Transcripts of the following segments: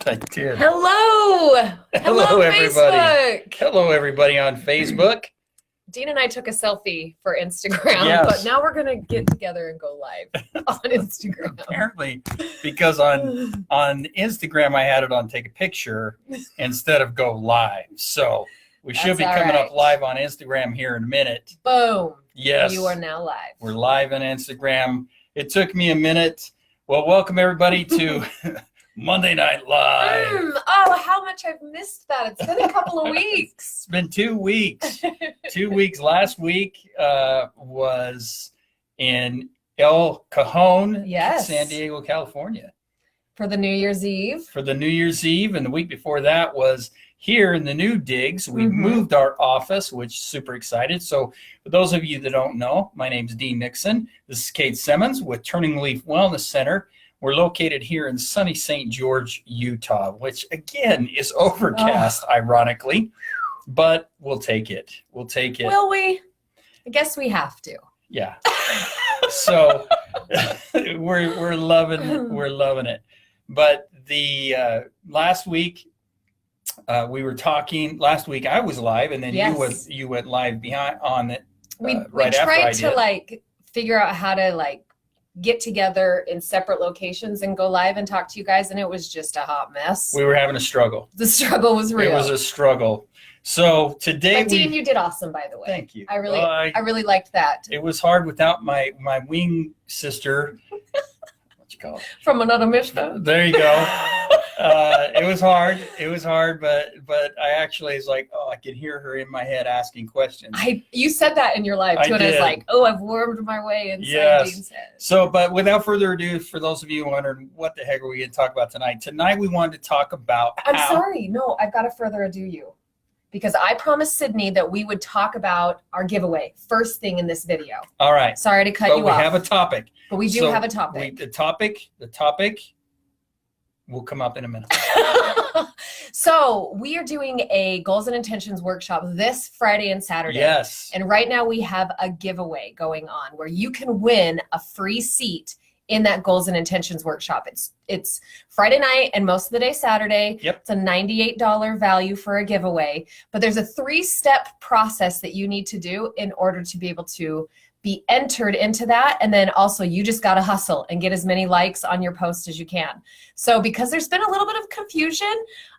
I did. Hello. Hello, everybody. Facebook. Hello, everybody on Facebook. Dean and I took a selfie for Instagram, Yes. but now we're going to get together and go live on Instagram. Apparently, because on Instagram I had it on take a picture instead of go live. So we should That's be all coming up right. live on Instagram here in a minute. Boom. Yes. You are now live. We're live on Instagram. It took me a minute. Well, welcome everybody to Monday Night Live. Oh, how much I've missed that. It's been a couple of weeks. It's been 2 weeks. 2 weeks. Last week was in El Cajon, Yes. San Diego, California. For the New Year's Eve. For the New Year's Eve. And the week before that was here in the new digs. We Mhm. moved our office, which super excited. So for those of you that don't know, my name's Dean Nixon. This is Kate Semmens with Turningleaf Wellness Center. We're located here in sunny St. George, Utah, which again is overcast, ironically, but we'll take it. We'll take it. Will we? I guess we have to. Yeah. So we're loving it. But the last week we were talking. Last week I was live, and then Yes. you went live behind on it. We right after I tried to did. like figure out how to like get together in separate locations and go live and talk to you guys, and it was just a hot mess. We were having a struggle. The struggle was real. It was a struggle. So today But Dean, you did awesome, by the way. Thank you. I really, Well, I really liked that. It was hard without my wing sister. What you call it? From another mission. There you go. It was hard. It was hard, but I actually was like, oh, I could hear her in my head asking questions. You said that in your live too, I and I was did. like, oh, I've warmed my way inside Yes. Dean's head. So, but without further ado, for those of you wondering what the heck are we going to talk about tonight? Tonight we wanted to talk about I'm sorry. No, I've got to further ado you. Because I promised Sydney that we would talk about our giveaway first thing in this video. All right. Sorry to cut But you we off. have a topic. But we do So have a topic. The topic will come up in a minute. So we are doing a goals and intentions workshop this Friday and Saturday. Yes. And right now we have a giveaway going on where you can win a free seat in that goals and intentions workshop. It's Friday night and most of the day Saturday. Yep. It's a $98 value for a giveaway, but there's a 3-step process that you need to do in order to be able to be entered into that. And then also you just got to hustle and get as many likes on your post as you can. So because there's been a little bit of confusion,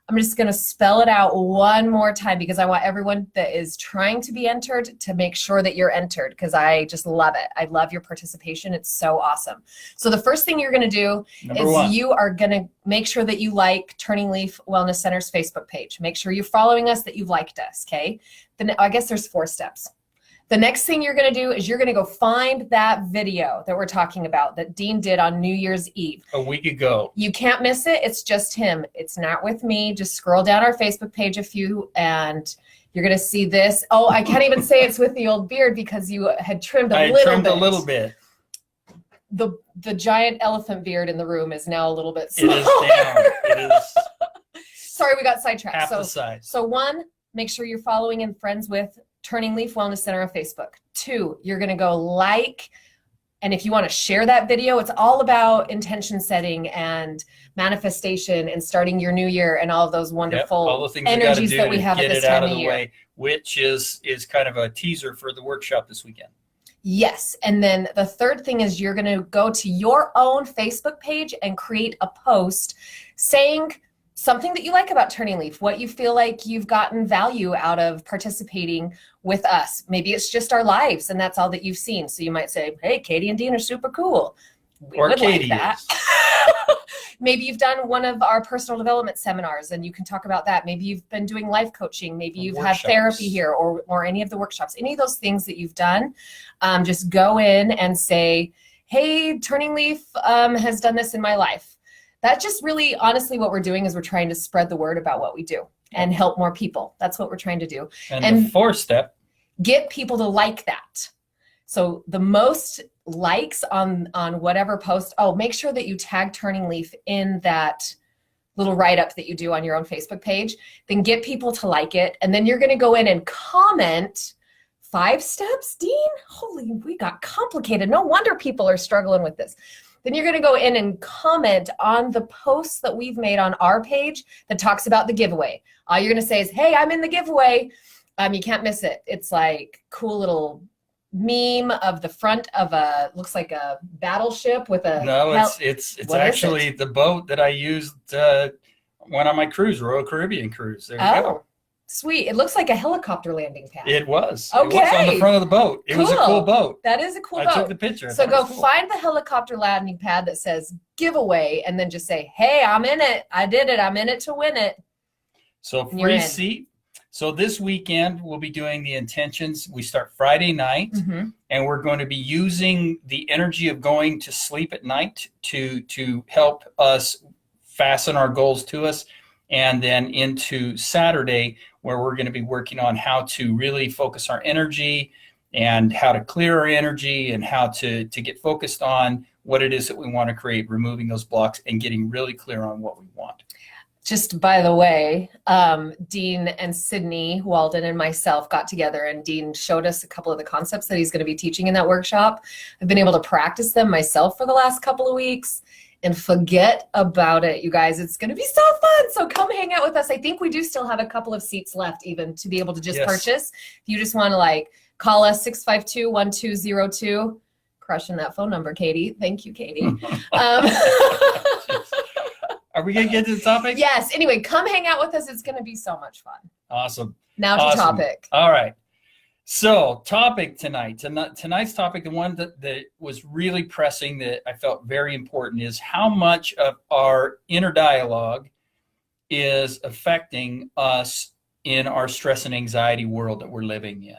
I'm just going to spell it out one more time because I want everyone that is trying to be entered to make sure that you're entered because I just love it. I love your participation. It's so awesome. So the first thing you're going to do Number one. you are going to make sure that you like Turningleaf Wellness Center's Facebook page. Make sure you're following us, that you've liked us, okay? Then I guess there's 4 steps. The next thing you're going to do is you're going to go find that video that we're talking about that Dean did on New Year's Eve. A week ago. You can't miss it. It's just him. It's not with me. Just scroll down our Facebook page a few and you're going to see this. Oh, I can't even say it's with the old beard because you had trimmed a little bit. The giant elephant beard in the room is now a little bit smaller. It is down. It is Sorry, we got sidetracked. half the size. So 1, make sure you're following and friends with Turningleaf Wellness Center on Facebook. 2, you're going to go like, and if you want to share that video, it's all about intention setting and manifestation and starting your new year and all of those wonderful all the things energies you gotta that we do to have get at this it out time of of the year. way, which is kind of a teaser for the workshop this weekend. Yes. And then the third thing is you're going to go to your own Facebook page and create a post saying something that you like about Turningleaf, what you feel like you've gotten value out of participating with us. Maybe it's just our lives and that's all that you've seen. So you might say, hey, Katie and Dean are super cool. We Or would Katie like that. is. Maybe you've done one of our personal development seminars and you can talk about that. Maybe you've been doing life coaching. Maybe you've had therapy here or any of the workshops. Any of those things that you've done, just go in and say, hey, Turningleaf has done this in my life. That's just really, honestly, what we're doing is we're trying to spread the word about what we do and help more people. That's what we're trying to do. And the 4th step. Get people to like that. So the most likes on whatever post, make sure that you tag Turningleaf in that little write-up that you do on your own Facebook page. Then get people to like it. And then you're going to go in and comment 5 steps, Dean? Holy, we got complicated. No wonder people are struggling with this. then you're going to go in and comment on the posts that we've made on our page that talks about the giveaway. All you're going to say is, hey, I'm in the giveaway. You can't miss it. It's like cool little meme of the front of looks like a battleship with a it's actually the boat that I used went on my cruise, Royal Caribbean cruise. There you go. Sweet. It looks like a helicopter landing pad. It was. Okay. It was on the front of the boat. It was a cool boat. That is a cool boat. I took the picture. So go find the helicopter landing pad that says giveaway and then just say, hey, I'm in it. I did it. I'm in it to win it. So free seat. So this weekend we'll be doing the intentions. We start Friday night and we're going to be using the energy of going to sleep at night to help us fasten our goals to us. And then into Saturday, where we're going to be working on how to really focus our energy and how to clear our energy and how to get focused on what it is that we want to create, removing those blocks and getting really clear on what we want. Just by the way, Dean and Sydney Walden and myself got together, and Dean showed us a couple of the concepts that he's going to be teaching in that workshop. I've been able to practice them myself for the last couple of weeks. And forget about it, you guys. It's going to be so fun. So come hang out with us. I think we do still have a couple of seats left even to be able to just purchase. If you just want to like call us 652-1202. Crushing that phone number, Katie. Thank you, Katie. Are we going to get to the topic? Yes. Anyway, come hang out with us. It's going to be so much fun. Awesome. Now to topic. All right. So topic tonight, tonight's topic, the one that was really pressing that I felt very important is how much of our inner dialogue is affecting us in our stress and anxiety world that we're living in.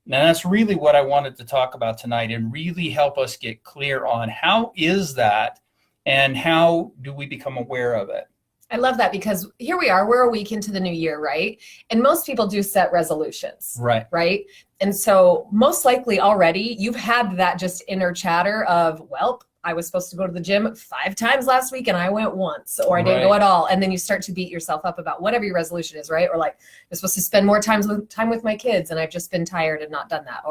Now that's really what I wanted to talk about tonight and really help us get clear on how is that and how do we become aware of it. I love that because here we are, we're a week into the new year, right? And most people do set resolutions, right? And so most likely already you've had that just inner chatter of, well, I was supposed to go to the gym 5 times last week and I went once, or I didn't go at all. And then you start to beat yourself up about whatever your resolution is, right? Or like, I'm supposed to spend more time with my kids and I've just been tired and not done that.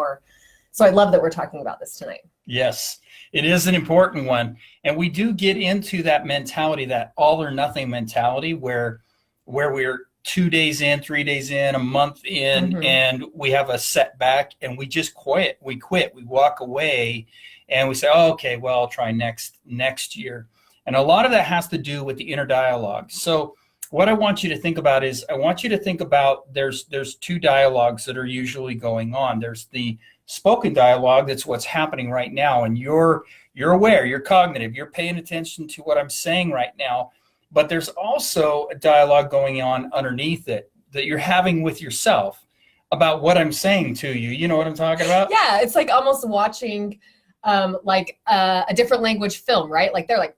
So I love that we're talking about this tonight. Yes, it is an important one. And we do get into that mentality, that all or nothing mentality where we're 2 days in, 3 days in, a month in, and we have a setback and we just quit. We walk away and we say, oh, okay, well, I'll try next year. And a lot of that has to do with the inner dialogue. So what I want you to think about is there's 2 dialogues that are usually going on. There's the spoken dialogue, that's what's happening right now, and you're aware, you're cognitive, you're paying attention to what I'm saying right now. But there's also a dialogue going on underneath it that you're having with yourself about what I'm saying to you. You know what I'm talking about? Yeah, it's like almost watching a different language film, right? Like they're like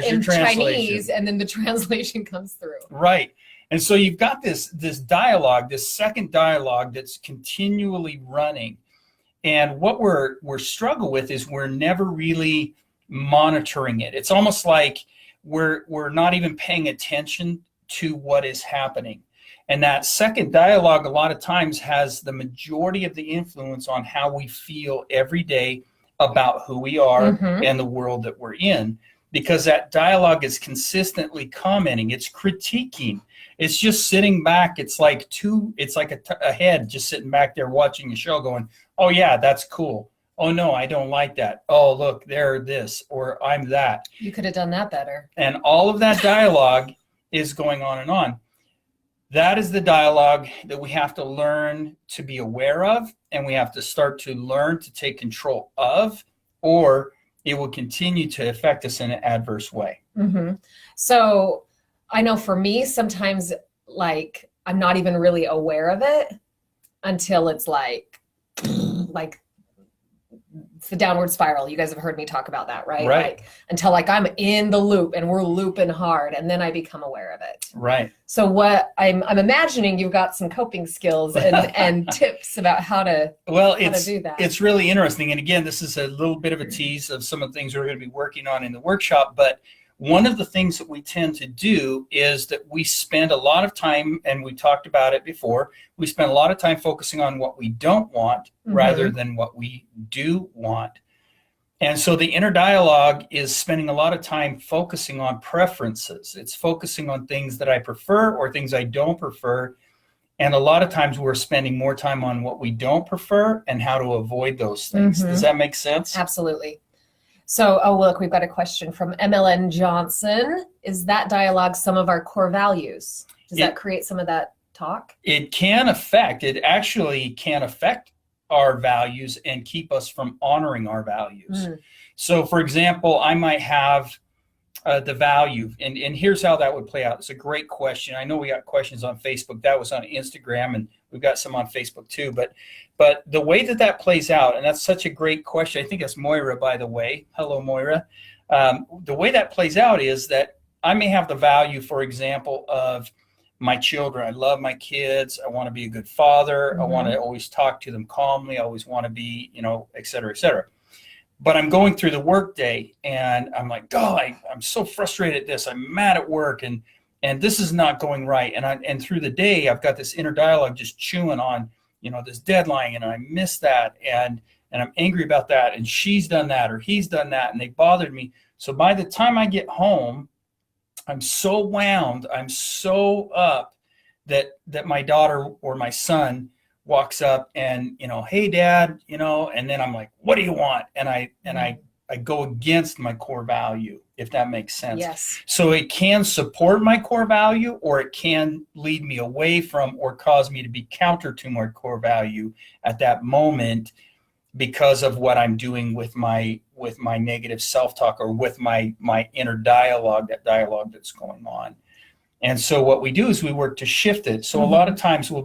in Chinese, and then the translation comes through. Right. And so you've got this dialogue, this second dialogue that's continually running. And what we're struggle with is we're never really monitoring it. It's almost like we're not even paying attention to what is happening. And that second dialogue a lot of times has the majority of the influence on how we feel every day about who we are and the world that we're in, because that dialogue is consistently commenting, it's critiquing. It's just sitting back. It's like a head just sitting back there watching a show going, oh yeah, that's cool. Oh no, I don't like that. Oh, look, they're this, or I'm that. You could have done that better. And all of that dialogue is going on and on. That is the dialogue that we have to learn to be aware of, and we have to start to learn to take control of, or it will continue to affect us in an adverse way. So I know for me, sometimes like I'm not even really aware of it until it's like it's the downward spiral. You guys have heard me talk about that, right? Like until like I'm in the loop and we're looping hard, and then I become aware of it. Right. So what I'm imagining you've got some coping skills and tips about how to do that. It's really interesting. And again, this is a little bit of a tease of some of the things we're going to be working on in the workshop. But one of the things that we tend to do is that we spend a lot of time, and we talked about it before, we spend a lot of time focusing on what we don't want rather than what we do want. And so the inner dialogue is spending a lot of time focusing on preferences. It's focusing on things that I prefer or things I don't prefer. And a lot of times we're spending more time on what we don't prefer and how to avoid those things. Does that make sense? Absolutely. So, look, we've got a question from MLN Johnson. Is that dialogue some of our core values? Does that create some of that talk? It actually can affect our values and keep us from honoring our values. So, for example, I might have the value, and here's how that would play out. It's a great question. I know we got questions on Facebook. That was on Instagram, and we've got some on Facebook too. But the way that plays out, and that's such a great question. I think that's Moira, by the way. Hello, Moira. The way that plays out is that I may have the value, for example, of my children. I love my kids. I want to be a good father. I want to always talk to them calmly. I always want to be, et cetera, et cetera. But I'm going through the workday and I'm like, God, I'm so frustrated at this. I'm mad at work and this is not going right. And through the day, I've got this inner dialogue just chewing on, this deadline, and I miss that. And I'm angry about that. And she's done that, or he's done that, and they bothered me. So by the time I get home, I'm so wound, I'm so up that my daughter or my son walks up and, hey, Dad, and then I'm like, what do you want? And I go against my core value, if that makes sense. Yes. So it can support my core value, or it can lead me away from or cause me to be counter to my core value at that moment because of what I'm doing with my negative self-talk or with my inner dialogue, that dialogue that's going on. And so what we do is we work to shift it. So a lot of times we'll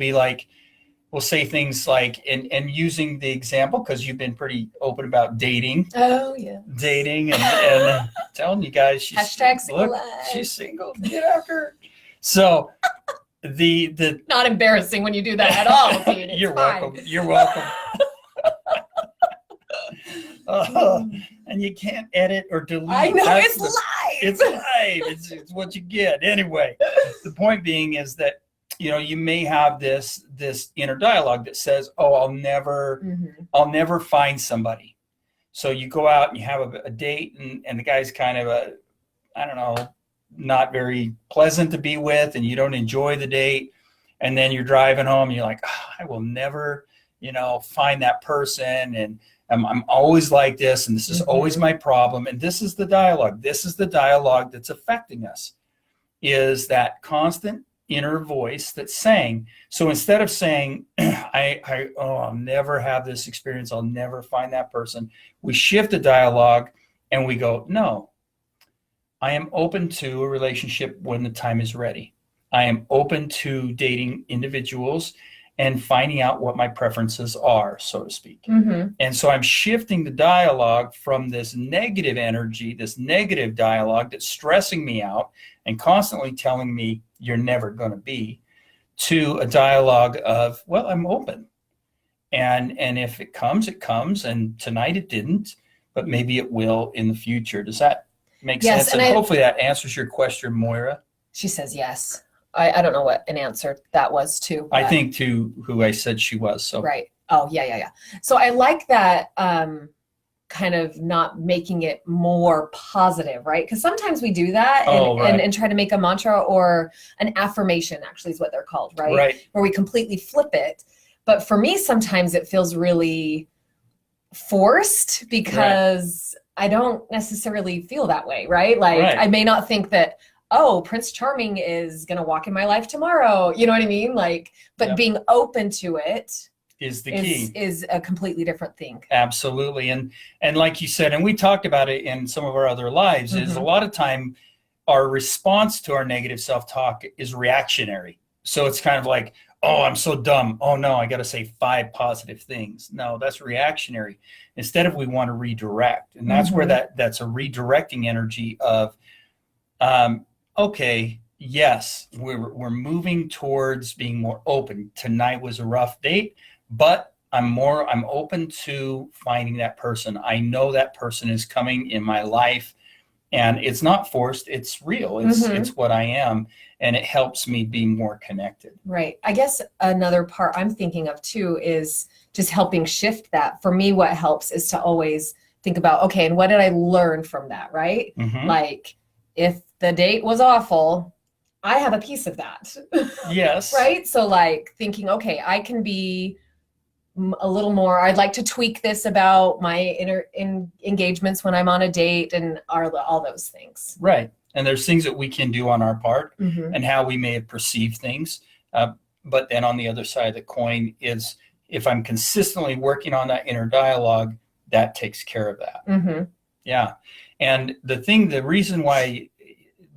say things like, and using the example, because you've been pretty open about dating. Oh, yeah. Dating and telling you guys, she's single. She's single. Get after her. So the not embarrassing when you do that at all. Dude. You're welcome. You're welcome. And you can't edit or delete. I know, it's live. It's live. It's what you get. Anyway, the point being is that you may have this inner dialogue that says, "Oh, I'll never find somebody." So you go out and you have a date, and the guy's kind of not very pleasant to be with, and you don't enjoy the date, and then you're driving home, and you're like, oh, I will never, find that person, and I'm always like this, and this is always my problem, and this is the dialogue. This is the dialogue that's affecting us, is that constant inner voice that's saying. So instead of saying, I'll never have this experience, I'll never find that person, we shift the dialogue and we go, no, I am open to a relationship when the time is ready. I am open to dating individuals and finding out what my preferences are, so to speak. And so I'm shifting the dialogue from this negative energy, this negative dialogue that's stressing me out and constantly telling me you're never going to be, to a dialogue of, well, I'm open. And if it comes, it comes. And tonight it didn't, but maybe it will in the future. Does that make sense? And hopefully that answers your question, Moira. She says yes. I don't know what an answer that was to. I think to who I said she was. So right. Oh, yeah. So I like that kind of not making it more positive, right? Because sometimes we do that and try to make a mantra or an affirmation, actually is what they're called, right? Right. Where we completely flip it. But for me, sometimes it feels really forced because I don't necessarily feel that way, right? Like I may not think that, oh, Prince Charming is going to walk in my life tomorrow. You know what I mean? Like, but being open to it is the key. Is a completely different thing. Absolutely. And like you said, and we talked about it in some of our other lives, is a lot of time our response to our negative self-talk is reactionary. So it's kind of like, oh, I'm so dumb. Oh no, I got to say 5 positive things. No, that's reactionary. Instead of, we want to redirect. And that's where that's a redirecting energy of, okay, yes, we're moving towards being more open. Tonight was a rough date, but I'm open to finding that person. I know that person is coming in my life, and it's not forced. It's real. It's what I am, and it helps me be more connected. Right. I guess another part I'm thinking of too is just helping shift that. For me, what helps is to always think about, okay, and what did I learn from that, right? Mhm. Like, if the date was awful, I have a piece of that. Yes. Right? So like thinking, okay, I can be a little more, I'd like to tweak this about my engagements when I'm on a date and all those things. Right. And there's things that we can do on our part Mm-hmm. and how we may have perceived things. But then on the other side of the coin is if I'm consistently working on that inner dialogue, that takes care of that. Mm-hmm. Yeah. And the reason why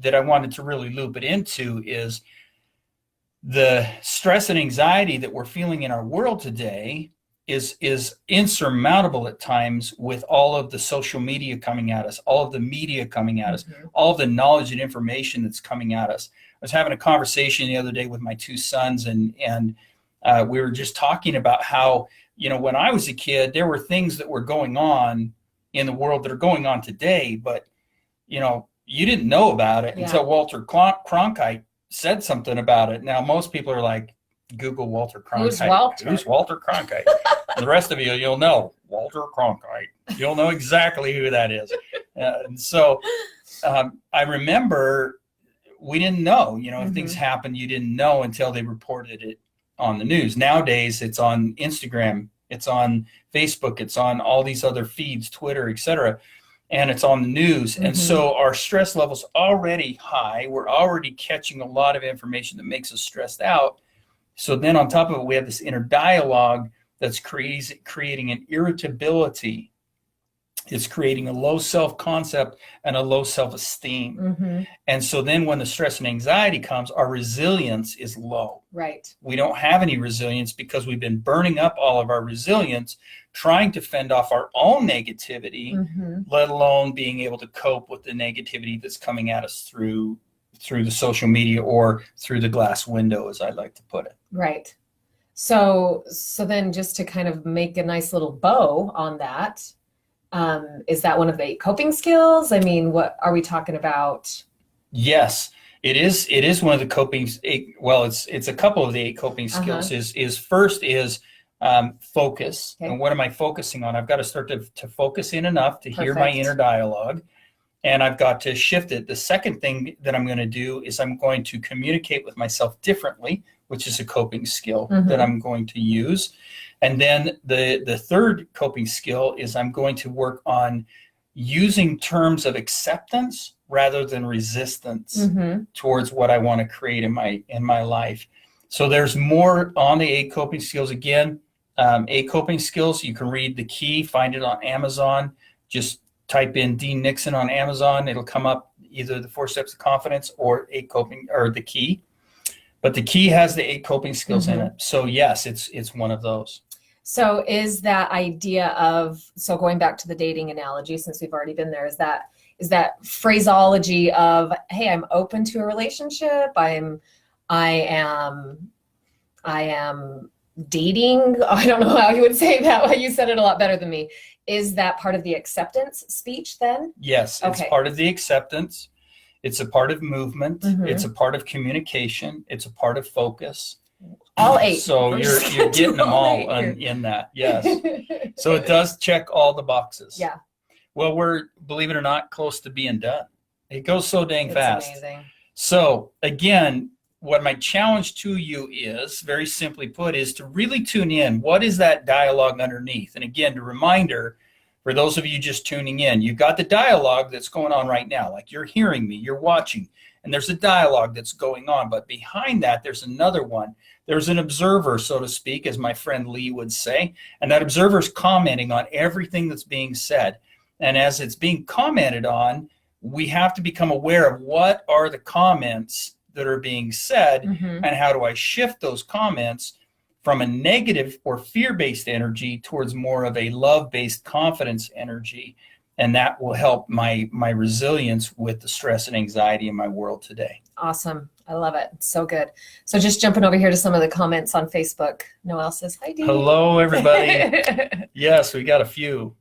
that I wanted to really loop it into is the stress and anxiety that we're feeling in our world today is insurmountable at times with all of the social media coming at us, all of the media coming at us, all of the knowledge and information that's coming at us. I was having a conversation the other day with my two sons, and we were just talking about how, when I was a kid, there were things that were going on in the world that are going on today, but you didn't know about it until Walter Cronkite said something about it. Now most people are like, Google Walter Cronkite. Who's Walter Cronkite? The rest of you'll know Walter Cronkite. You'll know exactly who that is. And so I remember we didn't know, if things happened, you didn't know until they reported it on the news. Nowadays, it's on Instagram, it's on Facebook, it's on all these other feeds, Twitter, etc., and it's on the news. And so our stress level's already high. We're already catching a lot of information that makes us stressed out. So then on top of it, we have this inner dialogue that's creating an irritability. It's creating a low self-concept and a low self-esteem. And so then when the stress and anxiety comes, our resilience is low. Right. We don't have any resilience because we've been burning up all of our resilience, trying to fend off our own negativity, let alone being able to cope with the negativity that's coming at us through the social media or through the glass window, as I like to put it. Right. So then just to kind of make a nice little bow on that, is that one of the 8 coping skills? I mean, what are we talking about? Yes, it is. It is one of the coping. Well, it's a couple of the 8 coping skills. First is focus. Okay. And what am I focusing on? I've got to start to focus in enough to hear my inner dialogue, and I've got to shift it. The second thing that I'm going to do is I'm going to communicate with myself differently, which is a coping skill that I'm going to use. And then the third coping skill is I'm going to work on using terms of acceptance rather than resistance towards what I want to create in my life. So there's more on the 8 coping skills. Again, 8 coping skills. You can read The Key, find it on Amazon. Just type in Dean Nixon on Amazon. It'll come up either the 4 Steps of Confidence or 8 coping or The Key. But The Key has the 8 coping skills in it. So yes, it's one of those. So is that idea of, so going back to the dating analogy, since we've already been there, is that phraseology of, hey, I'm open to a relationship, I am dating, I don't know how you would say that, you said it a lot better than me. Is that part of the acceptance speech then? Yes, it's part of the acceptance. It's a part of movement. It's a part of communication. It's a part of focus. All 8. So you're getting them all in that. Yes. So it does check all the boxes. Yeah. Well, we're, believe it or not, close to being done. It goes so dang fast. It's amazing. So again, what my challenge to you is, very simply put, is to really tune in. What is that dialogue underneath? And again, the reminder, for those of you just tuning in, you've got the dialogue that's going on right now. Like you're hearing me, you're watching, and there's a dialogue that's going on. But behind that, there's another one. There's an observer, so to speak, as my friend Lee would say. And that observer is commenting on everything that's being said. And as it's being commented on, we have to become aware of what are the comments that are being said and how do I shift those comments from a negative or fear-based energy towards more of a love-based confidence energy. And that will help my resilience with the stress and anxiety in my world today. Awesome. I love it. It's so good. So just jumping over here to some of the comments on Facebook. Noelle says, hi, Dee. Hello, everybody. Yes, we got a few.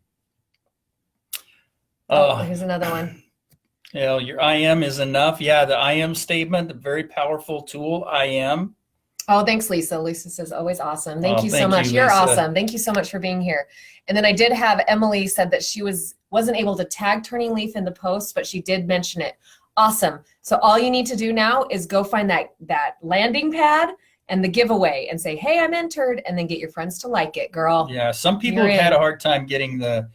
Here's another one. Your I am is enough. Yeah, the I am statement, a very powerful tool. I am. Oh, thanks, Lisa. Lisa says, always awesome. Thank you so Thank much. you, You're Lisa. awesome. Thank you so much for being here. And then I did have Emily said that she wasn't able to tag Turning Leaf in the post, but she did mention it. Awesome. So all you need to do now is go find that landing pad and the giveaway and say, hey, I'm entered, and then get your friends to like it, girl. Yeah, some people have had a hard time getting to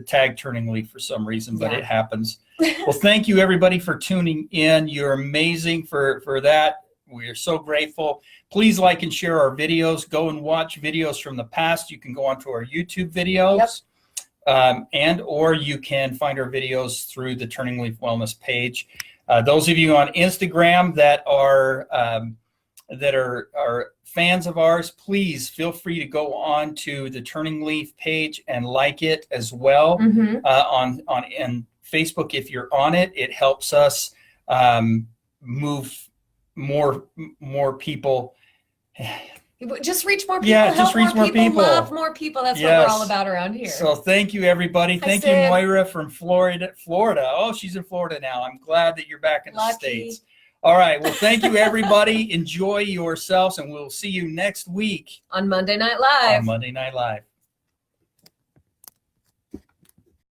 tag Turning Leaf for some reason, but it happens. Well, thank you everybody for tuning in. You're amazing for that. We are so grateful. Please like and share our videos. Go and watch videos from the past. You can go onto our YouTube videos, and or you can find our videos through the Turning Leaf Wellness page. Those of you on Instagram that are fans of ours, please feel free to go on to the Turning Leaf page and like it as well. On Facebook, if you're on it, it helps us move more people. Just reach more people. Yeah, just reach more people. Love more people. That's what we're all about around here. So thank you, everybody. Thank you, Moira from Florida. Oh, she's in Florida now. I'm glad that you're back in the States. All right. Well, thank you, everybody. Enjoy yourselves, and we'll see you next week on Monday Night Live. On Monday Night Live.